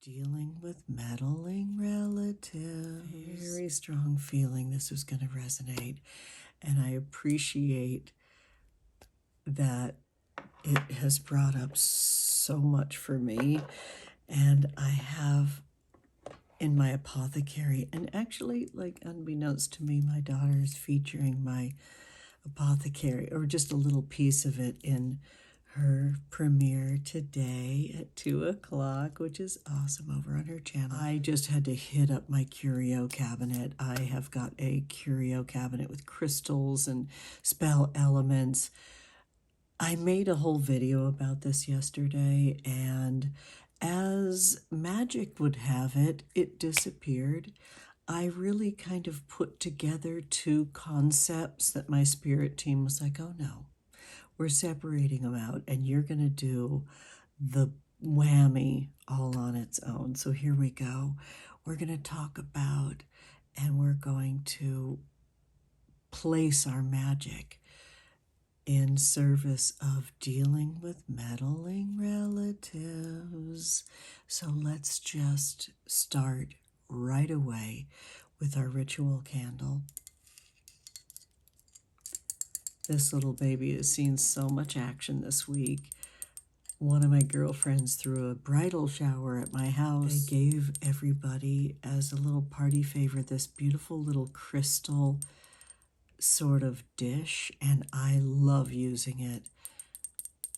Dealing with meddling relatives. Very strong feeling this was going to resonate. And I appreciate that it has brought up so much for me. And I have in my apothecary, and actually, like, unbeknownst to me, my daughter is featuring my apothecary, or just a little piece of it, in her premiere today at 2 o'clock, which is awesome, over on her channel. I just had to hit up my curio cabinet. I have got a curio cabinet with crystals and spell elements. I made a whole video about this yesterday, and as magic would have it, it disappeared. I really kind of put together two concepts that my spirit team was like, oh no, we're separating them out, and you're going to do the whammy all on its own. So here we go. We're going to talk about, and we're going to place our magic in service of dealing with meddling relatives. So let's just start right away with our ritual candle. This little baby has seen so much action this week. One of my girlfriends threw a bridal shower at my house. They gave everybody, as a little party favor, this beautiful little crystal sort of dish, and I love using it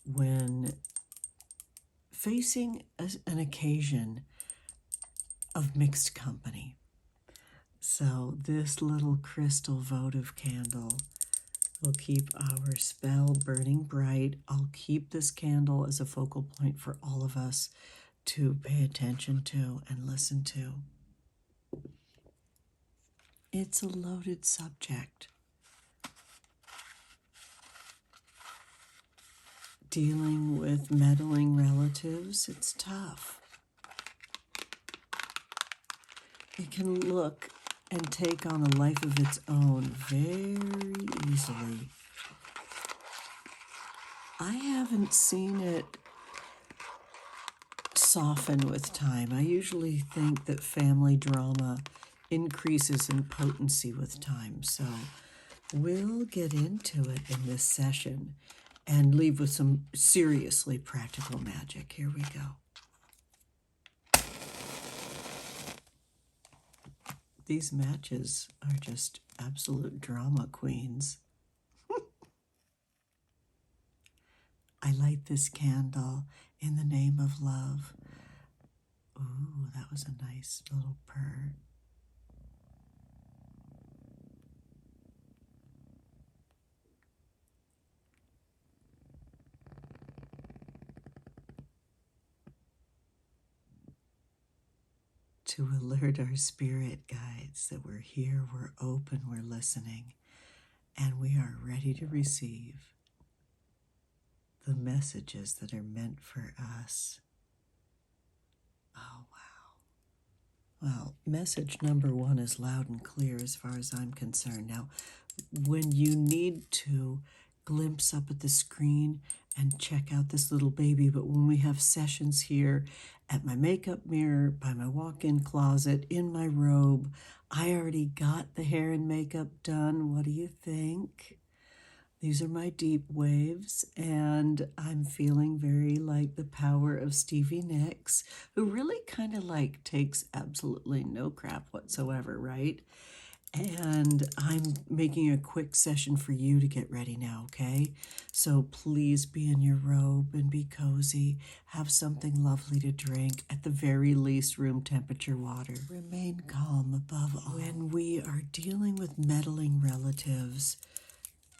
when facing an occasion of mixed company. So this little crystal votive candle will keep our spell burning bright. I'll keep this candle as a focal point for all of us to pay attention to and listen to. It's a loaded subject. Dealing with meddling relatives, it's tough. It can look and take on a life of its own very easily. I haven't seen it soften with time. I usually think that family drama increases in potency with time. So we'll get into it in this session and leave with some seriously practical magic. Here we go. These matches are just absolute drama queens. I light this candle in the name of love. Ooh, that was a nice little purr. To alert our spirit guides that we're here, we're open, we're listening, and we are ready to receive the messages that are meant for us. Oh, wow. Well, message number one is loud and clear as far as I'm concerned. Now, when you need to glimpse up at the screen and check out this little baby, but when we have sessions here at my makeup mirror, by my walk-in closet, in my robe, I already got the hair and makeup done. What do you think? These are my deep waves, and I'm feeling very like the power of Stevie Nicks, who really kind of like takes absolutely no crap whatsoever, right? And I'm making a quick session for you to get ready now, okay? So please be in your robe and be cozy. Have something lovely to drink, at the very least room temperature water. Remain calm above all. When we are dealing with meddling relatives,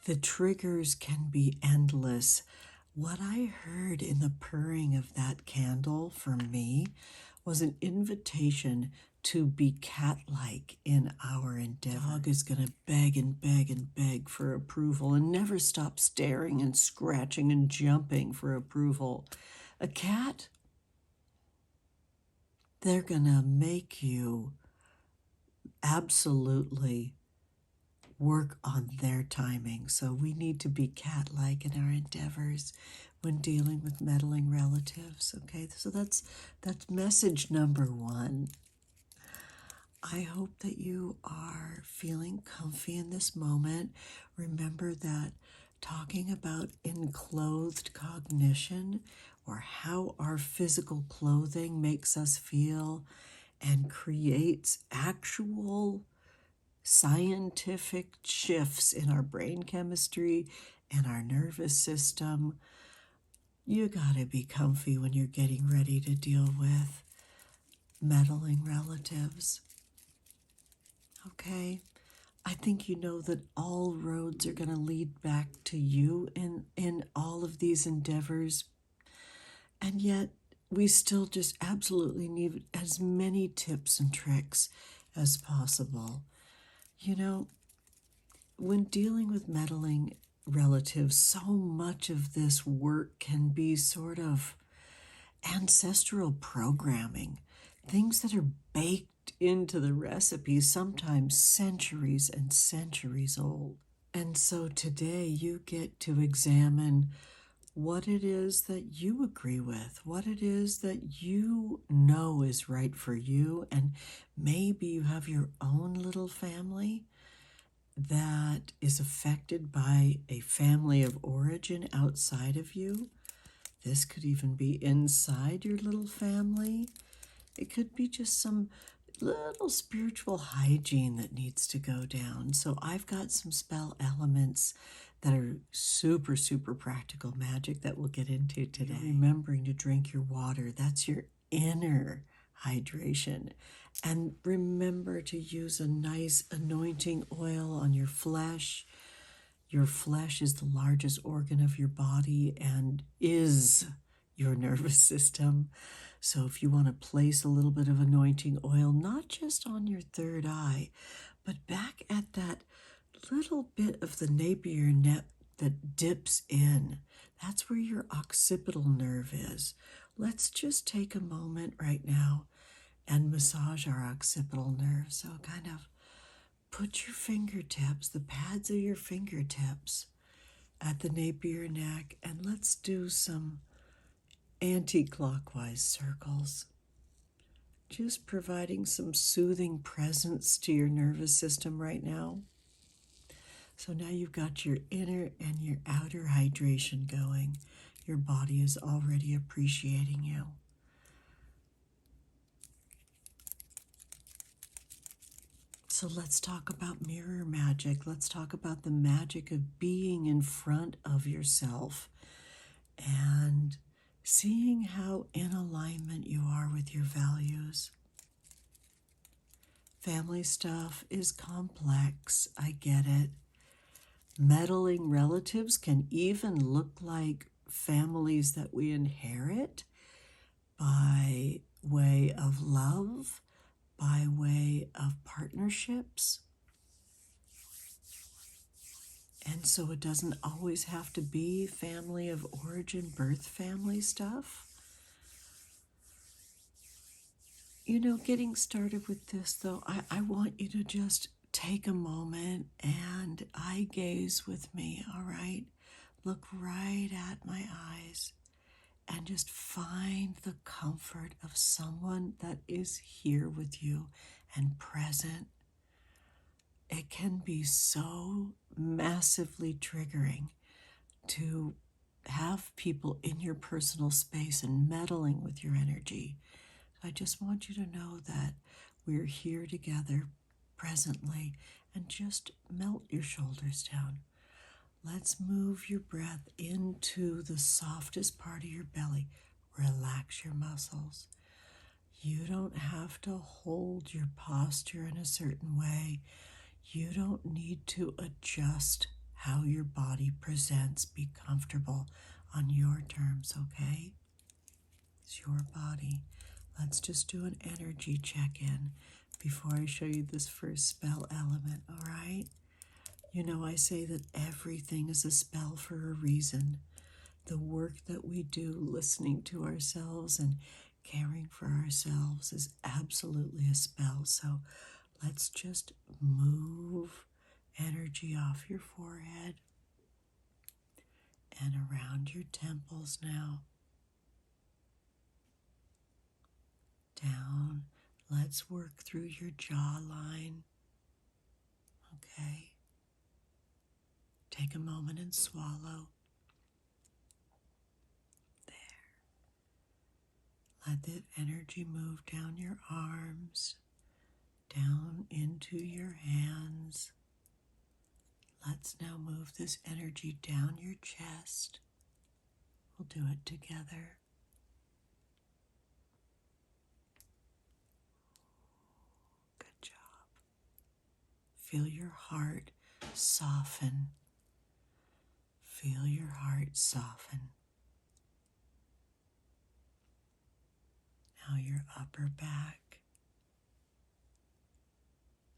the triggers can be endless. What I heard in the purring of that candle for me was an invitation to be cat-like in our endeavor. Dog is going to beg and beg and beg for approval and never stop staring and scratching and jumping for approval. A cat, they're going to make you absolutely work on their timing. So we need to be cat-like in our endeavors. when dealing with meddling relatives. Okay, so that's message number one. I hope that you are feeling comfy in this moment. Remember that talking about enclothed cognition, or how our physical clothing makes us feel and creates actual scientific shifts in our brain chemistry and our nervous system. You gotta be comfy when you're getting ready to deal with meddling relatives. Okay? I think you know that all roads are going to lead back to you in all of these endeavors. And yet, we still just absolutely need as many tips and tricks as possible. You know, when dealing with meddling relatives, so much of this work can be sort of ancestral programming, things that are baked into the recipes, sometimes centuries and centuries old. And so today you get to examine what it is that you agree with, what it is that you know is right for you, and maybe you have your own little family that is affected by a family of origin outside of you. This could even be inside your little family. It could be just some little spiritual hygiene that needs to go down. So I've got some spell elements that are super, super practical magic that we'll get into today. Remembering to drink your water. That's your inner hydration. And remember to use a nice anointing oil on your flesh. Your flesh is the largest organ of your body and is your nervous system. So if you want to place a little bit of anointing oil, not just on your third eye, but back at that little bit of the napier neck that dips in, that's where your occipital nerve is. Let's just take a moment right now and massage our occipital nerve. So kind of put your fingertips, the pads of your fingertips, at the napier neck, and let's do some anti-clockwise circles. Just providing some soothing presence to your nervous system right now. So now you've got your inner and your outer hydration going. Your body is already appreciating you. So let's talk about mirror magic. Let's talk about the magic of being in front of yourself and seeing how in alignment you are with your values. Family stuff is complex, I get it. Meddling relatives can even look like families that we inherit by way of love, by way of partnerships. And so it doesn't always have to be family of origin, birth family stuff. You know, getting started with this, though, I want you to just take a moment and eye gaze with me, all right? Look right at my eyes and just find the comfort of someone that is here with you and present. It can be so massively triggering to have people in your personal space and meddling with your energy. I just want you to know that we're here together presently, and just melt your shoulders down. Let's move your breath into the softest part of your belly. Relax your muscles. You don't have to hold your posture in a certain way. You don't need to adjust how your body presents. Be comfortable on your terms, okay? It's your body. Let's just do an energy check-in before I show you this first spell element, all right? You know, I say that everything is a spell for a reason. The work that we do listening to ourselves and caring for ourselves is absolutely a spell. So let's just move energy off your forehead and around your temples now. Down. Let's work through your jawline. Okay. Take a moment and swallow. There. Let that energy move down your arms, down into your hands. Let's now move this energy down your chest. We'll do it together. Good job. Feel your heart soften. Feel your heart soften. Now your upper back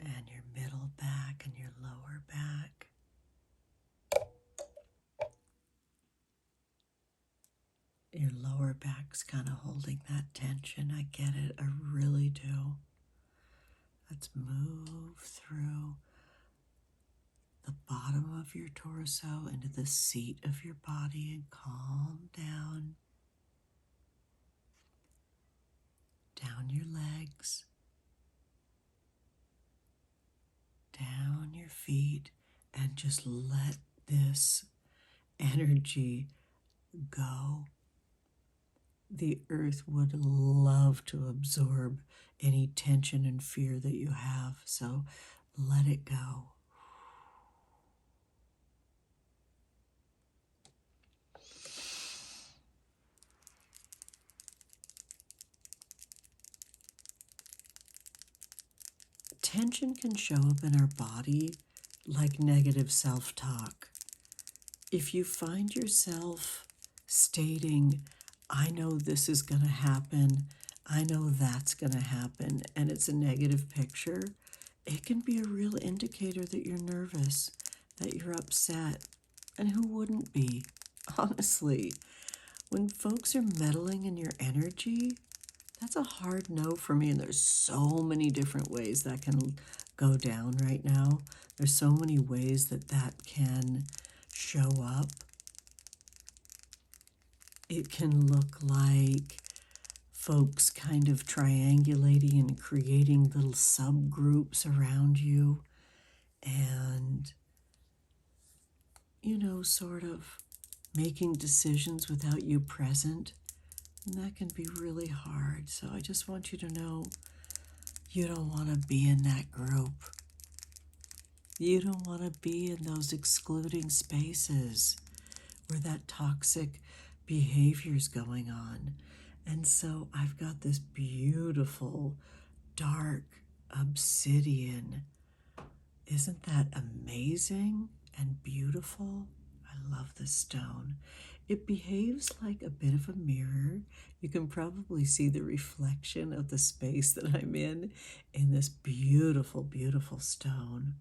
and your middle back and your lower back. Your lower back's kind of holding that tension. I get it. I really do. Let's move through the bottom of your torso into the seat of your body and calm down. Down your legs. Down your feet. And just let this energy go. The earth would love to absorb any tension and fear that you have, so let it go. Tension can show up in our body like negative self-talk. If you find yourself stating, I know this is going to happen, I know that's going to happen, and it's a negative picture, it can be a real indicator that you're nervous, that you're upset. And who wouldn't be? Honestly, when folks are meddling in your energy, that's a hard no for me. And there's so many different ways that can go down right now. There's so many ways that that can show up. It can look like folks kind of triangulating and creating little subgroups around you and, you know, sort of making decisions without you present. And that can be really hard. So I just want you to know you don't want to be in that group. You don't want to be in those excluding spaces where that toxic behavior is going on. And so I've got this beautiful, dark obsidian. Isn't that amazing and beautiful? I love this stone. It behaves like a bit of a mirror. You can probably see the reflection of the space that I'm in this beautiful, beautiful stone.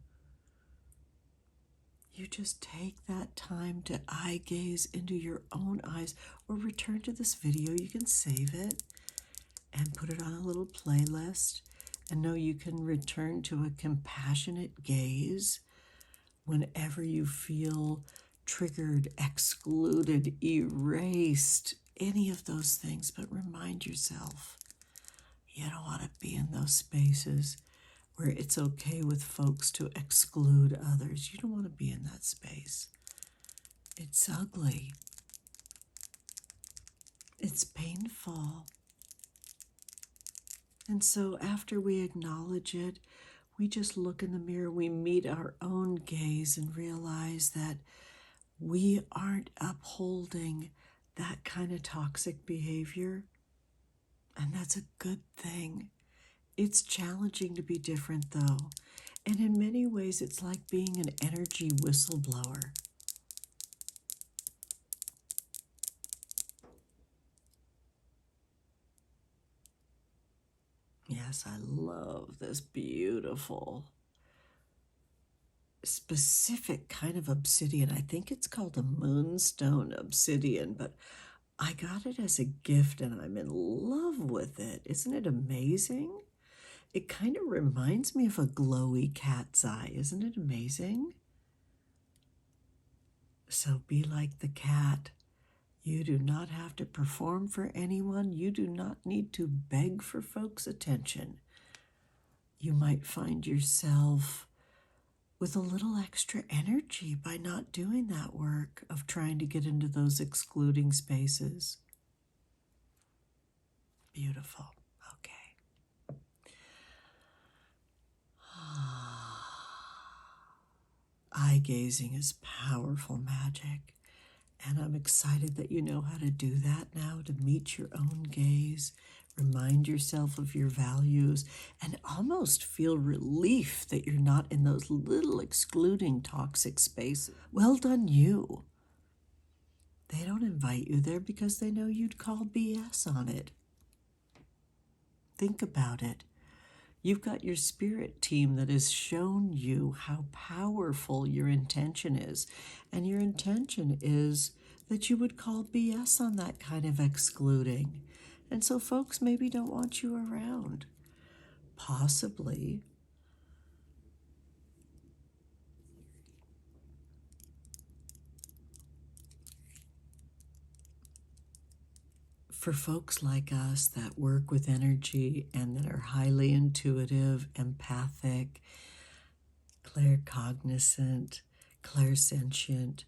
You just take that time to eye gaze into your own eyes or return to this video. You can save it and put it on a little playlist and know you can return to a compassionate gaze whenever you feel triggered, excluded, erased, any of those things. But remind yourself, you don't want to be in those spaces where it's okay with folks to exclude others. You don't want to be in that space. It's ugly. It's painful. And so after we acknowledge it, we just look in the mirror, we meet our own gaze and realize that we aren't upholding that kind of toxic behavior. And that's a good thing. It's challenging to be different, though. And in many ways, it's like being an energy whistleblower. Yes, I love this beautiful, specific kind of obsidian. I think it's called a moonstone obsidian, but I got it as a gift and I'm in love with it. Isn't it amazing? It kind of reminds me of a glowy cat's eye. Isn't it amazing? So be like the cat. You do not have to perform for anyone. You do not need to beg for folks' attention. You might find yourself with a little extra energy by not doing that work of trying to get into those excluding spaces. Beautiful. Okay. Eye gazing is powerful magic, and I'm excited that you know how to do that now, to meet your own gaze, remind yourself of your values, and almost feel relief that you're not in those little excluding toxic spaces. Well done, you. They don't invite you there because they know you'd call BS on it. Think about it. You've got your spirit team that has shown you how powerful your intention is. And your intention is that you would call BS on that kind of excluding. And so folks maybe don't want you around. Possibly for folks like us that work with energy and that are highly intuitive, empathic, claircognizant, clairsentient,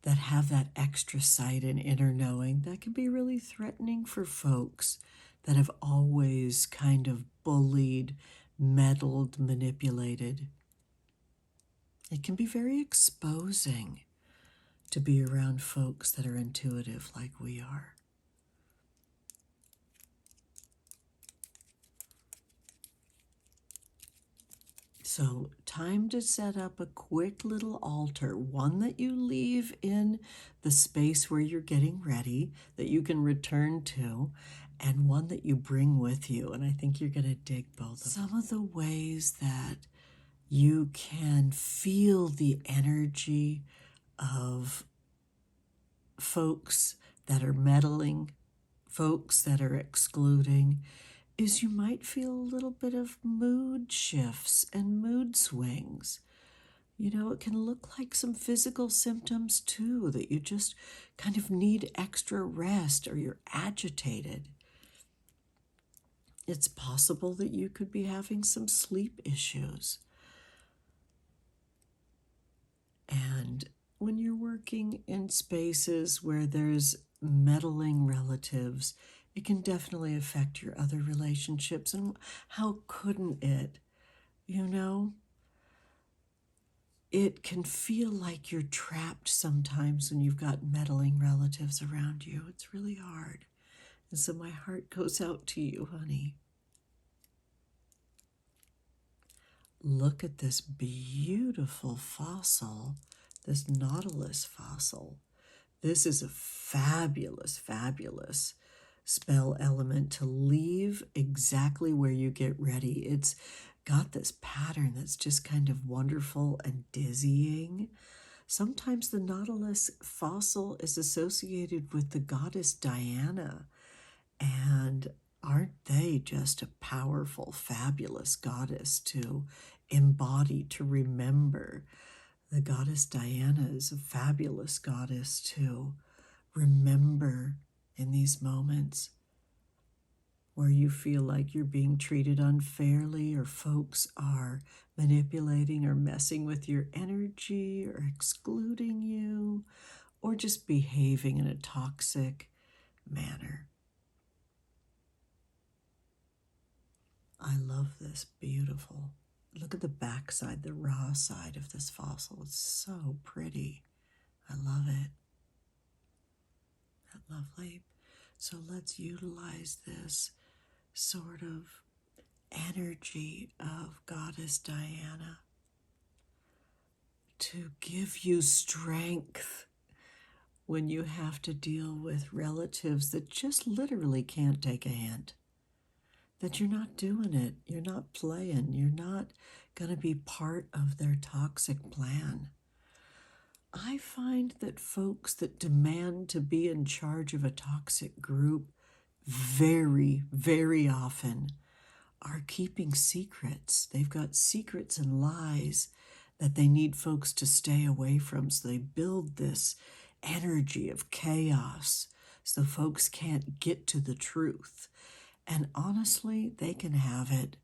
that have that extra sight and inner knowing, that can be really threatening for folks that have always kind of bullied, meddled, manipulated. It can be very exposing to be around folks that are intuitive like we are. So, time to set up a quick little altar, one that you leave in the space where you're getting ready, that you can return to, and one that you bring with you. And I think you're going to dig both of them. Some of the ways that you can feel the energy of folks that are meddling, folks that are excluding, is you might feel a little bit of mood shifts and mood swings. You know, it can look like some physical symptoms too, that you just kind of need extra rest or you're agitated. It's possible that you could be having some sleep issues. And when you're working in spaces where there's meddling relatives, it can definitely affect your other relationships. And how couldn't it? You know, it can feel like you're trapped sometimes when you've got meddling relatives around you. It's really hard. And so my heart goes out to you, honey. Look at this beautiful fossil, this nautilus fossil. This is a fabulous, fabulous spell element to leave exactly where you get ready. It's got this pattern that's just kind of wonderful and dizzying. Sometimes the nautilus fossil is associated with the goddess Diana, and aren't they just a powerful, fabulous goddess to embody, to remember? The goddess Diana is a fabulous goddess to remember in these moments where you feel like you're being treated unfairly, or folks are manipulating or messing with your energy or excluding you, or just behaving in a toxic manner. I love this. Beautiful. Look at the backside, the raw side of this fossil. It's so pretty. I love it. Isn't that lovely? So let's utilize this sort of energy of Goddess Diana to give you strength when you have to deal with relatives that just literally can't take a hint. That you're not doing it, you're not playing, you're not going to be part of their toxic plan. I find that folks that demand to be in charge of a toxic group very, very often are keeping secrets. They've got secrets and lies that they need folks to stay away from. So they build this energy of chaos so folks can't get to the truth. And honestly, they can have it.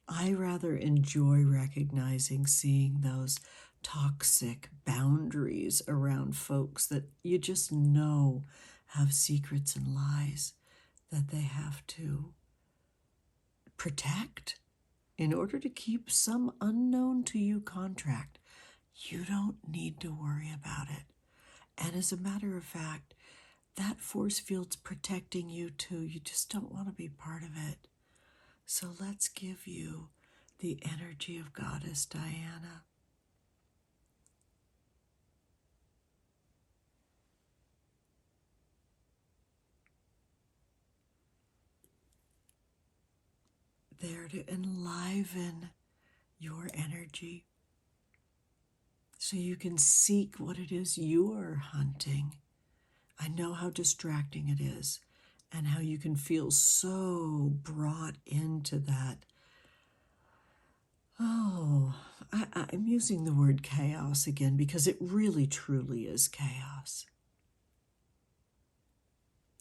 I rather enjoy recognizing, seeing those toxic boundaries around folks that you just know have secrets and lies that they have to protect in order to keep some unknown to you contract. You don't need to worry about it. And as a matter of fact, that force field's protecting you too. You just don't want to be part of it. So let's give you the energy of Goddess Diana. There to enliven your energy so you can seek what it is you're hunting. I know how distracting it is and how you can feel so brought into that. Oh, I'm using the word chaos again because it really truly is chaos.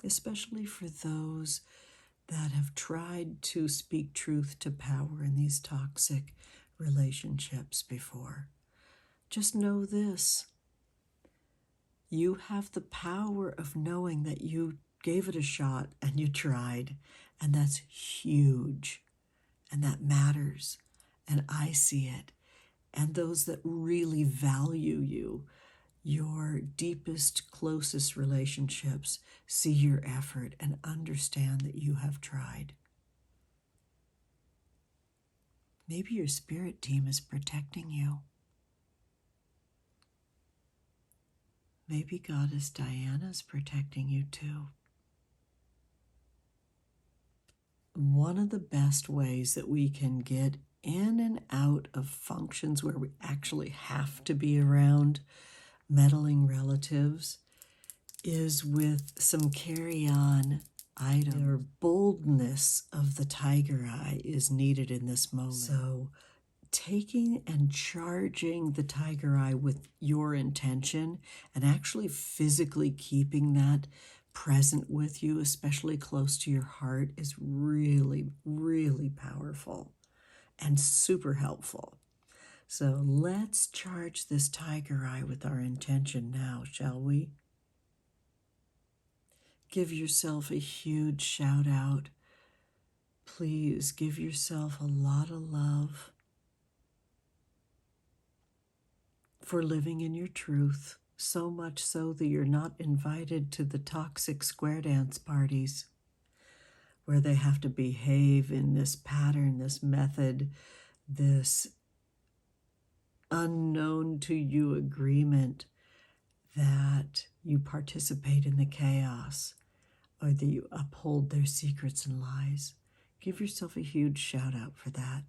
Especially for those that have tried to speak truth to power in these toxic relationships before. Just know this. You have the power of knowing that you gave it a shot and you tried, and that's huge, and that matters, and I see it. And those that really value you, your deepest, closest relationships, see your effort and understand that you have tried. Maybe your spirit team is protecting you. Maybe Goddess Diana's protecting you too. One of the best ways that we can get in and out of functions where we actually have to be around meddling relatives is with some carry-on item. Or boldness of the tiger eye is needed in this moment. So taking and charging the tiger eye with your intention and actually physically keeping that present with you, especially close to your heart, is really, really powerful and super helpful. So let's charge this tiger eye with our intention now, shall we? Give yourself a huge shout out. Please give yourself a lot of love for living in your truth, so much so that you're not invited to the toxic square dance parties where they have to behave in this pattern, this method, this unknown to you agreement that you participate in the chaos or that you uphold their secrets and lies. Give yourself a huge shout out for that.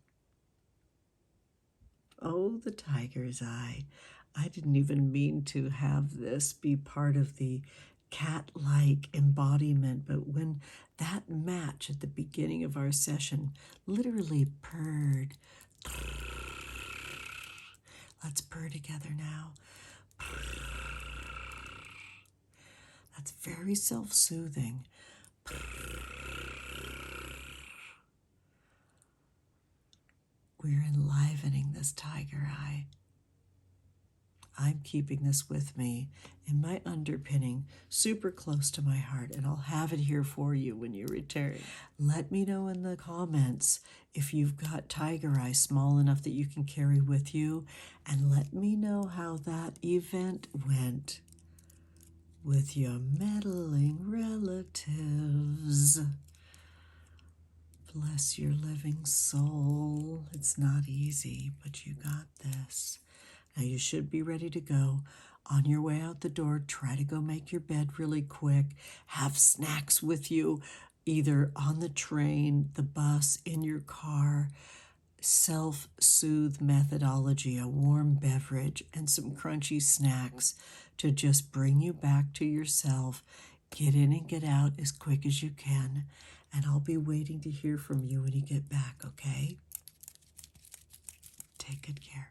Oh, the tiger's eye. I didn't even mean to have this be part of the cat-like embodiment, but when that match at the beginning of our session literally purred, let's purr together now. That's very self-soothing. We're enlivening this tiger eye. I'm keeping this with me in my underpinning, super close to my heart, and I'll have it here for you when you return. Let me know in the comments if you've got tiger eye small enough that you can carry with you, and let me know how that event went with your meddling relatives. Bless your living soul. It's not easy, but you got this. Now you should be ready to go. On your way out the door, try to go make your bed really quick. Have snacks with you, either on the train, the bus, in your car. Self-soothe methodology, a warm beverage, and some crunchy snacks to just bring you back to yourself. Get in and get out as quick as you can. And I'll be waiting to hear from you when you get back, okay? Take good care.